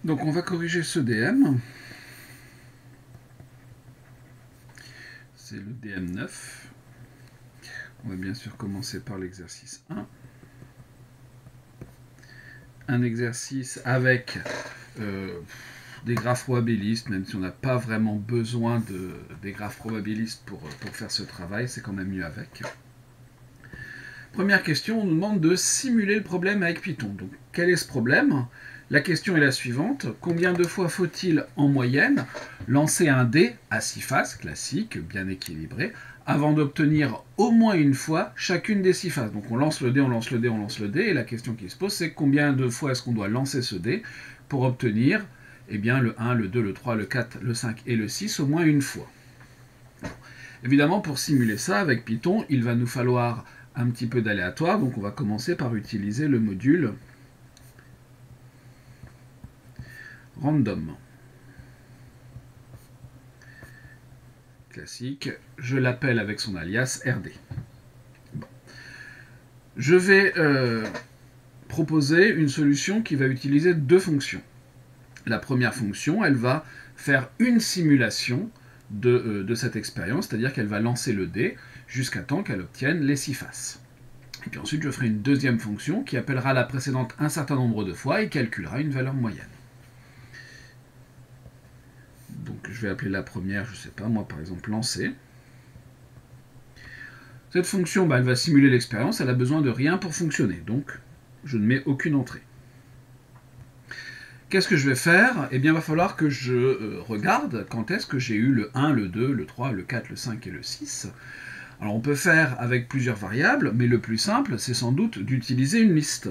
Donc on va corriger ce DM. C'est le DM9. On va bien sûr commencer par l'exercice 1. Un exercice avec des graphes probabilistes, même si on n'a pas vraiment besoin des graphes probabilistes pour faire ce travail, c'est quand même mieux avec. Première question, on nous demande de simuler le problème avec Python. Donc, quel est ce problème? La question est la suivante. Combien de fois faut-il, en moyenne, lancer un dé à 6 faces, classique, bien équilibré, avant d'obtenir au moins une fois chacune des 6 faces? Donc on lance le dé, on lance le dé, on lance le dé, et la question qui se pose, c'est combien de fois est-ce qu'on doit lancer ce dé pour obtenir bien, le 1, le 2, le 3, le 4, le 5 et le 6 au moins une fois. Évidemment, pour simuler ça, avec Python, il va nous falloir un petit peu d'aléatoire, donc on va commencer par utiliser le module random. Classique, je l'appelle avec son alias RD. Bon. Je vais proposer une solution qui va utiliser deux fonctions. La première fonction, elle va faire une simulation de cette expérience, c'est-à-dire qu'elle va lancer le dé jusqu'à temps qu'elle obtienne les 6 faces. Et puis ensuite, je ferai une deuxième fonction qui appellera la précédente un certain nombre de fois et calculera une valeur moyenne. Donc je vais appeler la première, je ne sais pas, moi par exemple lancer. Cette fonction, elle va simuler l'expérience, elle a besoin de rien pour fonctionner, donc je ne mets aucune entrée. Qu'est-ce que je vais faire? Eh bien, il va falloir que je regarde quand est-ce que j'ai eu le 1, le 2, le 3, le 4, le 5 et le 6. Alors on peut faire avec plusieurs variables, mais le plus simple, c'est sans doute d'utiliser une liste.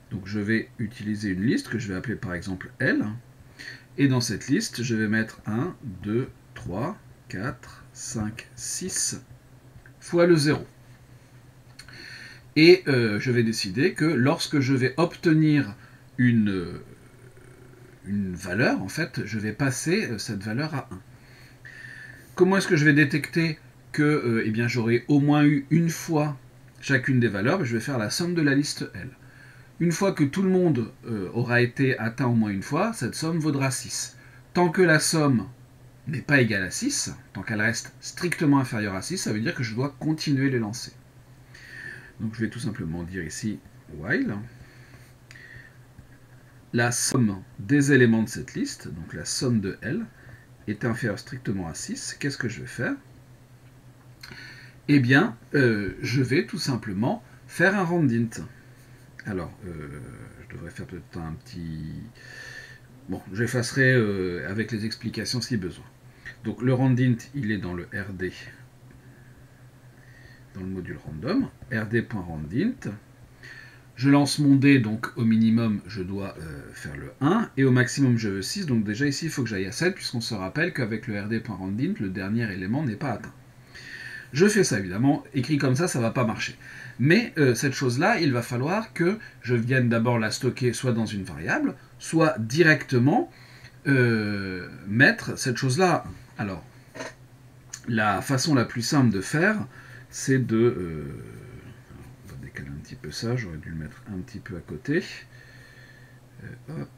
Donc je vais utiliser une liste que je vais appeler par exemple L. Et dans cette liste, je vais mettre 1, 2, 3, 4, 5, 6 fois le 0. Et je vais décider que lorsque je vais obtenir une valeur, en fait, je vais passer cette valeur à 1. Comment est-ce que je vais détecter que eh bien, j'aurai au moins eu une fois chacune des valeurs? Je vais faire la somme de la liste L. Une fois que tout le monde aura été atteint au moins une fois, cette somme vaudra 6. Tant que la somme n'est pas égale à 6, tant qu'elle reste strictement inférieure à 6, ça veut dire que je dois continuer les lancer. Donc je vais tout simplement dire ici while. La somme des éléments de cette liste, donc la somme de L, est inférieure strictement à 6. Qu'est-ce que je vais faire? Eh bien, je vais tout simplement faire un randint. Alors, je devrais faire peut-être un petit... Bon, j'effacerai avec les explications si besoin. Donc le randint, il est dans le RD, dans le module random, rd.randint. Je lance mon dé, donc au minimum, je dois faire le 1, et au maximum, je veux 6. Donc déjà ici, il faut que j'aille à 7, puisqu'on se rappelle qu'avec le rd.randint, le dernier élément n'est pas atteint. Je fais ça, évidemment. Écrit comme ça ne va pas marcher. Mais cette chose-là, il va falloir que je vienne d'abord la stocker soit dans une variable, soit directement mettre cette chose-là. Alors, la façon la plus simple de faire, c'est de... on va décaler un petit peu ça, j'aurais dû le mettre un petit peu à côté. Hop.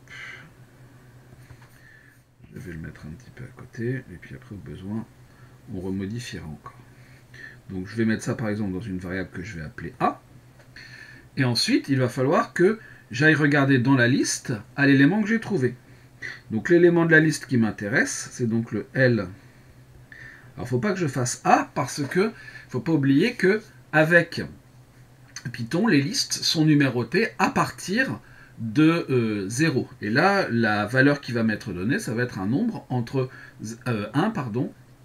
Je vais le mettre un petit peu à côté, et puis après, au besoin, on remodifiera encore. Donc je vais mettre ça par exemple dans une variable que je vais appeler A. Et ensuite, il va falloir que j'aille regarder dans la liste à l'élément que j'ai trouvé. Donc l'élément de la liste qui m'intéresse, c'est donc le L. Alors il ne faut pas que je fasse A parce que il ne faut pas oublier que avec Python, les listes sont numérotées à partir de 0. Et là, la valeur qui va m'être donnée, ça va être un nombre entre 1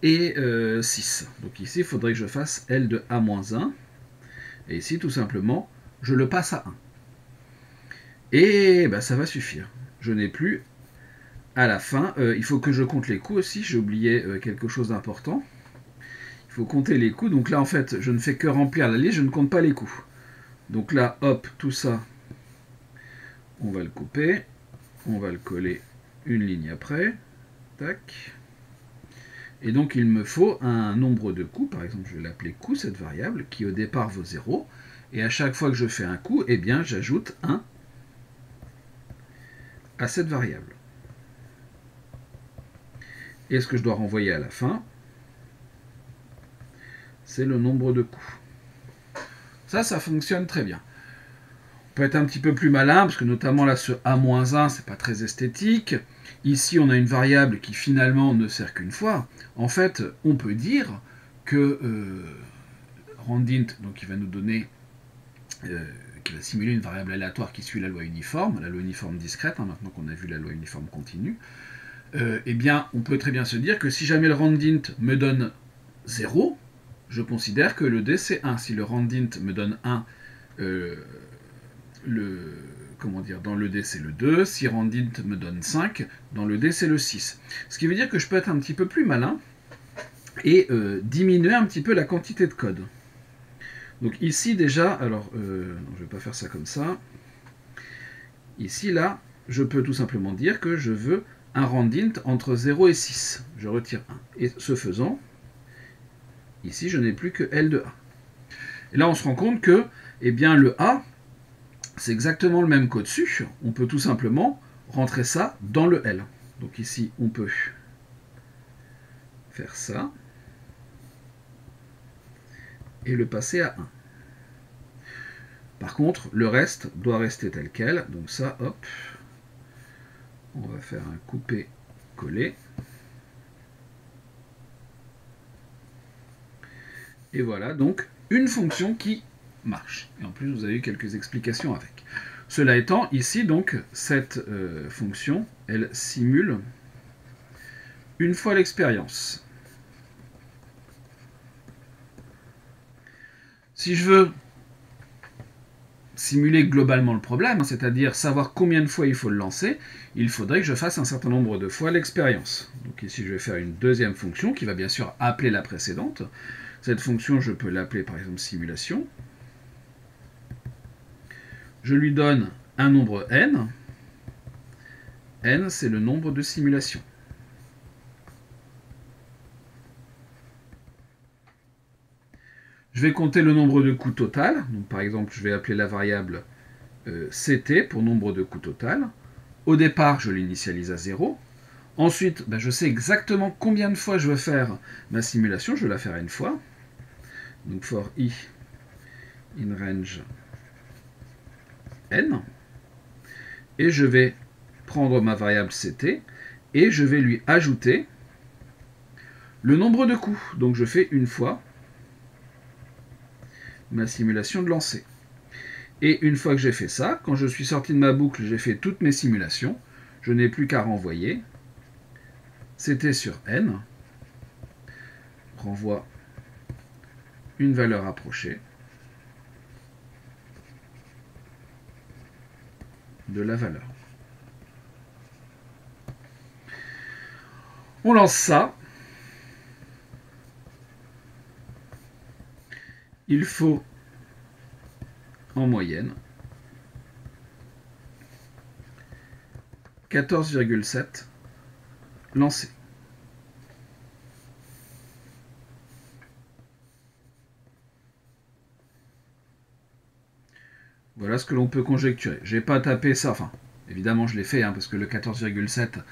et 6. Donc ici, il faudrait que je fasse L de A-1. Et ici, tout simplement, je le passe à 1. Et ça va suffire. Je n'ai plus à la fin. Il faut que je compte les coûts aussi. J'ai oublié quelque chose d'important. Il faut compter les coûts. Donc là, en fait, je ne fais que remplir la liste. Je ne compte pas les coûts. Donc là, hop, tout ça, on va le couper. On va le coller une ligne après. Tac. Et donc, il me faut un nombre de coûts. Par exemple, je vais l'appeler coût, cette variable, qui au départ vaut 0. Et à chaque fois que je fais un coût, eh bien, j'ajoute 1 à cette variable. Et ce que je dois renvoyer à la fin, c'est le nombre de coups. Ça fonctionne très bien. On peut être un petit peu plus malin, parce que notamment là, ce A-1, c'est pas très esthétique. Ici, on a une variable qui finalement ne sert qu'une fois. En fait, on peut dire que randint, donc il va nous donner, qui va simuler une variable aléatoire qui suit la loi uniforme discrète, hein, maintenant qu'on a vu la loi uniforme continue, eh bien, on peut très bien se dire que si jamais le randint me donne 0, je considère que le d c'est 1. Si le randint me donne 1, dans le d c'est le 2, si randint me donne 5, dans le d c'est le 6. Ce qui veut dire que je peux être un petit peu plus malin et diminuer un petit peu la quantité de code. Donc ici déjà, alors je ne vais pas faire ça comme ça. Ici là, je peux tout simplement dire que je veux un randint entre 0 et 6. Je retire 1. Et ce faisant, ici je n'ai plus que L de A. Et là on se rend compte que eh bien, le A, c'est exactement le même qu'au-dessus. On peut tout simplement rentrer ça dans le L. Donc ici on peut faire ça et le passer à 1. Par contre, le reste doit rester tel quel. Donc ça, hop, on va faire un couper-coller. Et voilà donc une fonction qui marche. Et en plus, vous avez eu quelques explications avec. Cela étant, ici, donc, cette fonction, elle simule une fois l'expérience. Si je veux simuler globalement le problème, c'est-à-dire savoir combien de fois il faut le lancer, il faudrait que je fasse un certain nombre de fois l'expérience. Donc ici, je vais faire une deuxième fonction qui va bien sûr appeler la précédente. Cette fonction, je peux l'appeler par exemple simulation. Je lui donne un nombre n. N, c'est le nombre de simulations. Je vais compter le nombre de coups total. Donc, par exemple, je vais appeler la variable ct pour nombre de coups total. Au départ, je l'initialise à 0. Ensuite, je sais exactement combien de fois je veux faire ma simulation. Je vais la faire une fois. Donc, for i in range n. Et je vais prendre ma variable ct et je vais lui ajouter le nombre de coups. Donc, je fais une fois ma simulation de lancer. Et une fois que j'ai fait ça, quand je suis sorti de ma boucle, j'ai fait toutes mes simulations, je n'ai plus qu'à renvoyer. C'était sur n, renvoie une valeur approchée de la valeur. On lance ça. Il faut en moyenne 14,7 lancés. Voilà ce que l'on peut conjecturer. Je n'ai pas tapé ça, enfin, évidemment je l'ai fait, parce que le 14,7,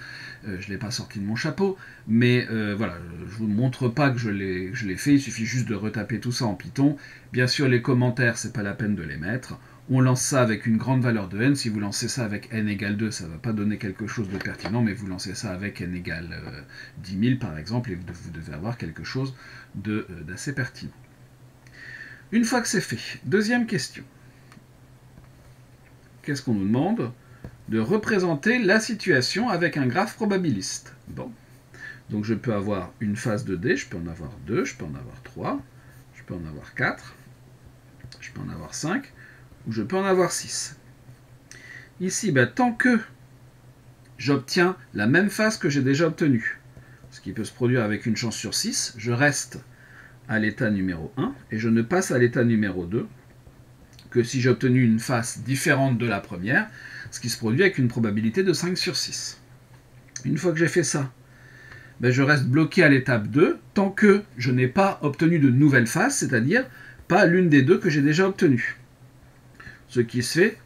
je ne l'ai pas sorti de mon chapeau, mais voilà, je ne vous montre pas que je l'ai fait, il suffit juste de retaper tout ça en Python. Bien sûr, les commentaires, c'est pas la peine de les mettre. On lance ça avec une grande valeur de n. Si vous lancez ça avec n égale 2, ça ne va pas donner quelque chose de pertinent, mais vous lancez ça avec n égale 10 000 par exemple, et vous devez avoir quelque chose d'assez pertinent. Une fois que c'est fait, deuxième question. Qu'est-ce qu'on nous demande? De représenter la situation avec un graphe probabiliste. Bon. Donc je peux avoir une phase de D, je peux en avoir 2, je peux en avoir 3, je peux en avoir 4, je peux en avoir 5, ou je peux en avoir 6. Ici, tant que j'obtiens la même phase que j'ai déjà obtenue, ce qui peut se produire avec une chance sur 6, je reste à l'état numéro 1, et je ne passe à l'état numéro 2 que si j'ai obtenu une phase différente de la première, ce qui se produit avec une probabilité de 5 sur 6. Une fois que j'ai fait ça, je reste bloqué à l'étape 2 tant que je n'ai pas obtenu de nouvelles phases, c'est-à-dire pas l'une des deux que j'ai déjà obtenues. Ce qui se fait,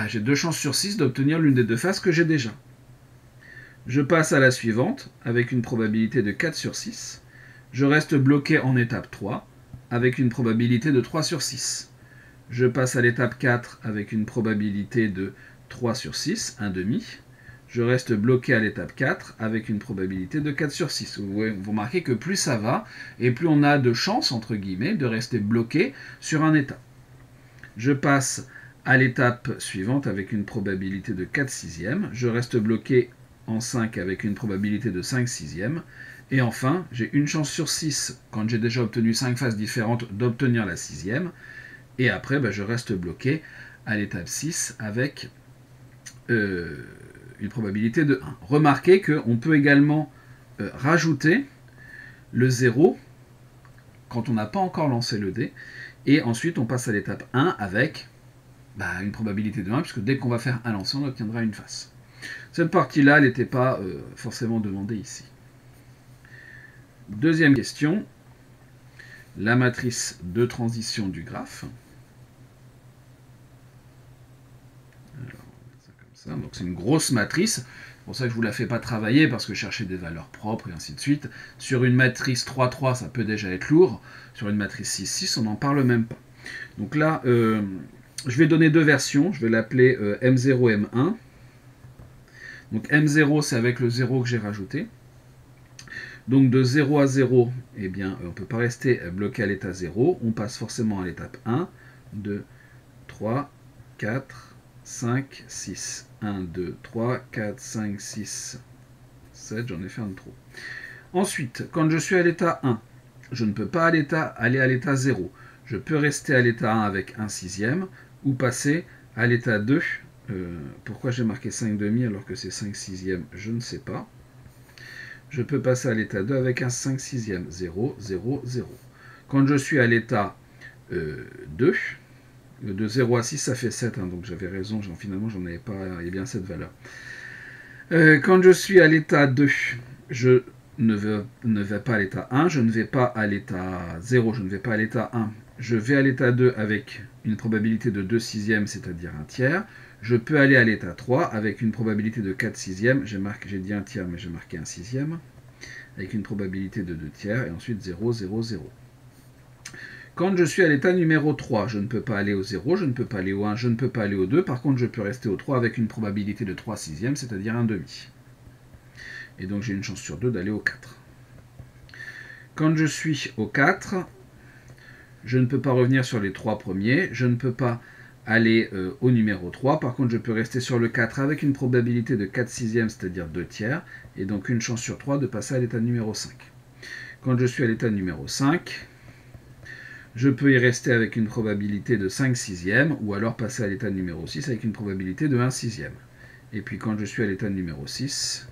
j'ai 2 chances sur 6 d'obtenir l'une des deux phases que j'ai déjà. Je passe à la suivante avec une probabilité de 4 sur 6. Je reste bloqué en étape 3 avec une probabilité de 3 sur 6. Je passe à l'étape 4 avec une probabilité de 3 sur 6, 1 demi. Je reste bloqué à l'étape 4 avec une probabilité de 4 sur 6. Vous remarquez que plus ça va, et plus on a de chances, entre guillemets, de rester bloqué sur un état. Je passe à l'étape suivante avec une probabilité de 4 sixièmes. Je reste bloqué en 5 avec une probabilité de 5 sixièmes. Et enfin, j'ai une chance sur 6, quand j'ai déjà obtenu 5 phases différentes, d'obtenir la sixième. Et après, je reste bloqué à l'étape 6 avec une probabilité de 1. Remarquez qu'on peut également rajouter le 0 quand on n'a pas encore lancé le dé. Et ensuite, on passe à l'étape 1 avec une probabilité de 1, puisque dès qu'on va faire un lancer, on obtiendra une face. Cette partie-là, elle n'était pas forcément demandée ici. Deuxième question, la matrice de transition du graphe. Donc c'est une grosse matrice, c'est pour ça que je ne vous la fais pas travailler, parce que chercher des valeurs propres et ainsi de suite. Sur une matrice 3-3, ça peut déjà être lourd. Sur une matrice 6-6, on n'en parle même pas. Donc là, je vais donner deux versions. Je vais l'appeler M0, M1. Donc M0, c'est avec le 0 que j'ai rajouté. Donc de 0 à 0, eh bien, on ne peut pas rester bloqué à l'état 0. On passe forcément à l'étape 1, 2, 3, 4, 5, 6. 1, 2, 3, 4, 5, 6, 7, j'en ai fait un de trop. Ensuite, quand je suis à l'état 1, je ne peux pas aller à l'état 0. Je peux rester à l'état 1 avec 1 sixième ou passer à l'état 2. Pourquoi j'ai marqué 5 demi alors que c'est 5 sixièmes, je ne sais pas. Je peux passer à l'état 2 avec un 5 sixième. 0, 0, 0. Quand je suis à l'état 2, de 0 à 6, ça fait 7, donc j'avais raison, finalement j'en avais pas, il y a bien cette valeur. Quand je suis à l'état 2, je ne vais pas à l'état 1, je ne vais pas à l'état 0, je ne vais pas à l'état 1, je vais à l'état 2 avec une probabilité de 2 sixièmes, c'est-à-dire un tiers. Je peux aller à l'état 3 avec une probabilité de 4 sixièmes, j'ai dit un tiers, mais j'ai marqué un sixième, avec une probabilité de 2 tiers, et ensuite 0, 0, 0. Quand je suis à l'état numéro 3, je ne peux pas aller au 0, je ne peux pas aller au 1, je ne peux pas aller au 2. Par contre, je peux rester au 3 avec une probabilité de 3 sixièmes, c'est-à-dire un demi. Et donc j'ai une chance sur 2 d'aller au 4. Quand je suis au 4, je ne peux pas revenir sur les 3 premiers, je ne peux pas aller au numéro 3. Par contre, je peux rester sur le 4 avec une probabilité de 4 sixièmes, c'est-à-dire 2 tiers, et donc une chance sur 3 de passer à l'état numéro 5. Quand je suis à l'état numéro 5, je peux y rester avec une probabilité de 5 sixièmes, ou alors passer à l'état numéro 6 avec une probabilité de 1 sixième. Et puis quand je suis à l'état numéro 6,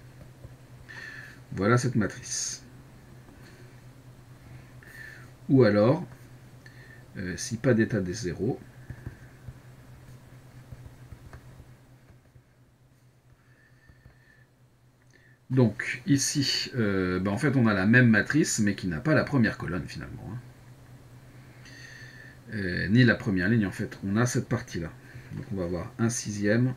voilà cette matrice. Ou alors, si pas d'état des 0, donc ici, en fait on a la même matrice, mais qui n'a pas la première colonne finalement. Ni la première ligne en fait, on a cette partie là. Donc on va avoir 1 sixième,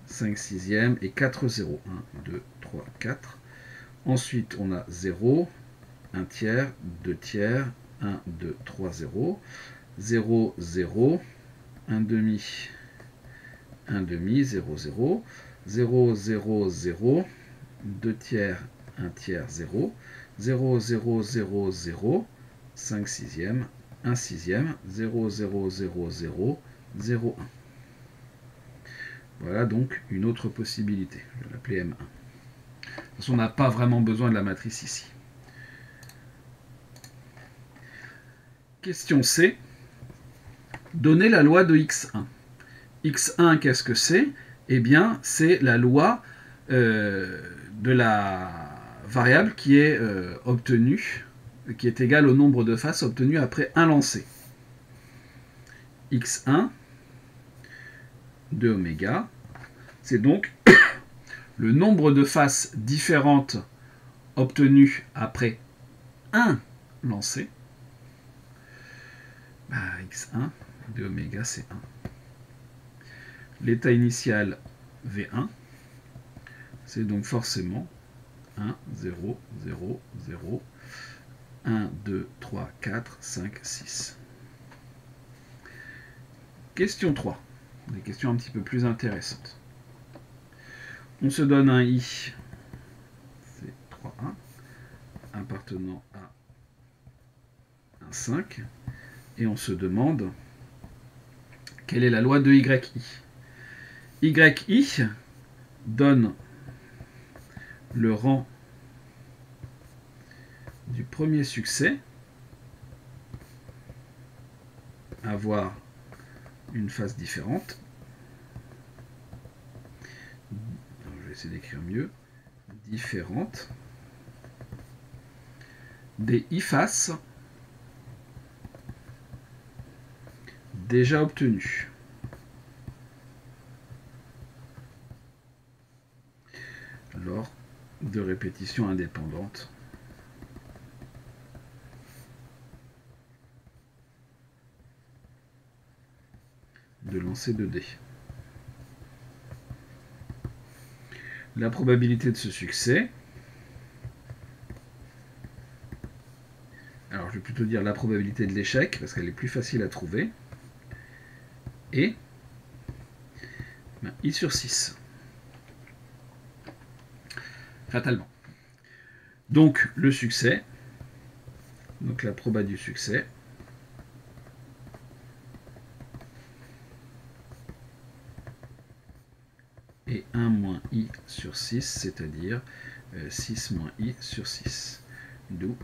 5 sixièmes et 4 zéros. 1, 2, 3, 4. Ensuite on a 0, 1 tiers, 2 tiers, 1, 2, 3, 0. 0, 0, 1 demi, 1 demi, 0, 0. 0, 0, 0, 2 tiers, 1 tiers, 0. 0, 0, 0, 0, 5 sixièmes, 1 sixième, 0, 0, 0, 0, 0, 1. Voilà donc une autre possibilité. Je vais l'appeler M1. De toute façon, on n'a pas vraiment besoin de la matrice ici. Question C. Donnez la loi de X1. X1, qu'est-ce que c'est? Eh bien, c'est la loi de la variable qui est obtenue, qui est égale au nombre de faces obtenues après un lancer. X1 de oméga, c'est donc le nombre de faces différentes obtenues après un lancer. X1 de oméga, c'est 1. L'état initial V1, C'est donc forcément 1, 0, 0, 0, 1, 2, 3, 4, 5, 6. Question 3. Des questions un petit peu plus intéressantes. On se donne un i, c'est 3, 1, appartenant à un 5, et on se demande quelle est la loi de yi. yi donne le rang du premier succès, avoir une face différente. Alors, je vais essayer d'écrire mieux. Différente des i-faces déjà obtenues. Lors de répétitions indépendantes de lancer de dés. La probabilité de ce succès, alors je vais plutôt dire la probabilité de l'échec, parce qu'elle est plus facile à trouver, est i sur 6. Fatalement. Donc le succès, donc la proba du succès, est 1 moins i sur 6, c'est-à-dire 6 moins i sur 6. D'où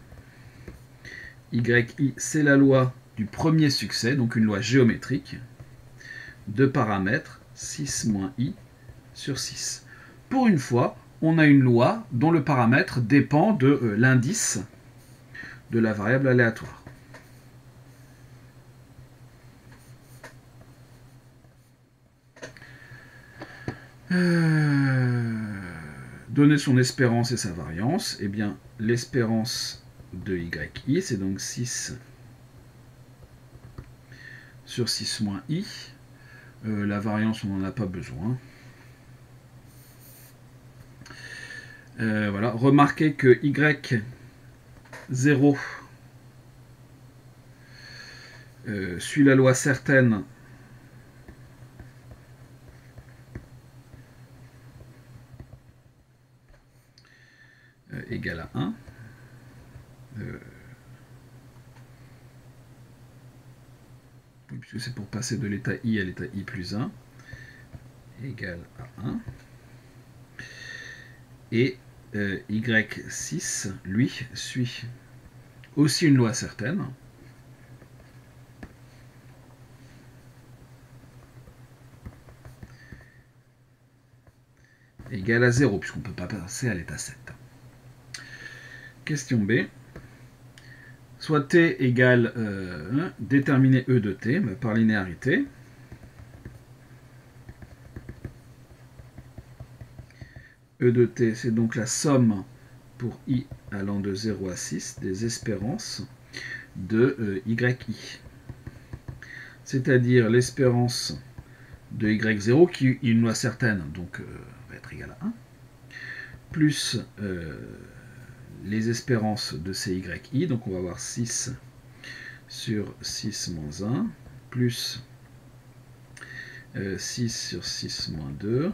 yi, c'est la loi du premier succès, donc une loi géométrique, de paramètres 6 moins i sur 6. Pour une fois, on a une loi dont le paramètre dépend de l'indice de la variable aléatoire. Donner son espérance et sa variance, eh bien l'espérance de yi, c'est donc 6 sur 6 moins i. La variance, on n'en a pas besoin. Voilà. Remarquez que y0 suit la loi certaine égale à 1. Puisque c'est pour passer de l'état i à l'état i plus 1, égale à 1. Et y6, lui, suit aussi une loi certaine, égale à 0, puisqu'on ne peut pas passer à l'état 7. Question B. Soit t égale déterminer e de t par linéarité. E de t, c'est donc la somme pour i allant de 0 à 6 des espérances de yi. C'est-à-dire l'espérance de y0 qui est une loi certaine, donc va être égale à 1, plus les espérances de CYI, donc on va avoir 6 sur 6 moins 1, plus 6 sur 6 moins 2,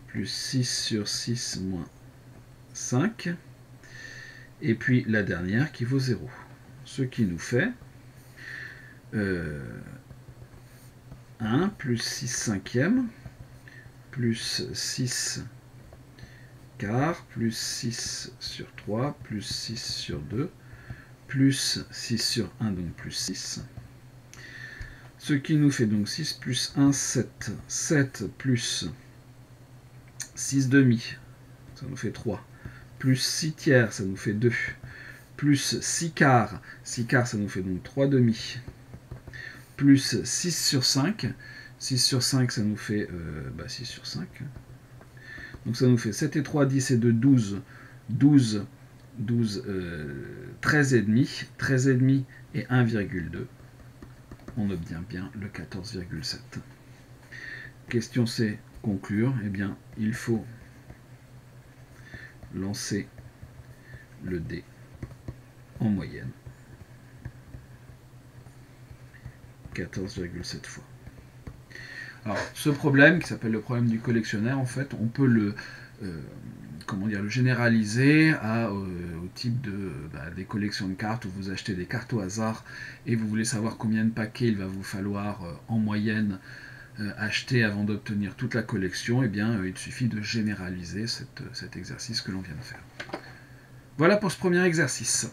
plus 6 sur 6 moins 5, et puis la dernière qui vaut 0. Ce qui nous fait 1 plus 6 cinquièmes, plus 6 quart, plus 6 sur 3, plus 6 sur 2, plus 6 sur 1, donc plus 6. Ce qui nous fait donc 6 plus 1, 7. 7 plus 6 demi, ça nous fait 3. Plus 6 tiers, ça nous fait 2. Plus 6 quarts, 6 quarts, ça nous fait donc 3 demi. Plus 6 sur 5. 6 sur 5, ça nous fait 6 sur 5. Donc ça nous fait 7 et 3, 10 et 2, 12. 12, 12, 13 et demi. 13 et demi et 1,2. On obtient bien le 14,7. Question C, conclure. Eh bien, il faut lancer le dé en moyenne 14,7 fois. Alors, ce problème, qui s'appelle le problème du collectionneur, en fait, on peut le généraliser au type des collections de cartes où vous achetez des cartes au hasard et vous voulez savoir combien de paquets il va vous falloir en moyenne acheter avant d'obtenir toute la collection. Eh bien, il suffit de généraliser cet exercice que l'on vient de faire. Voilà pour ce premier exercice.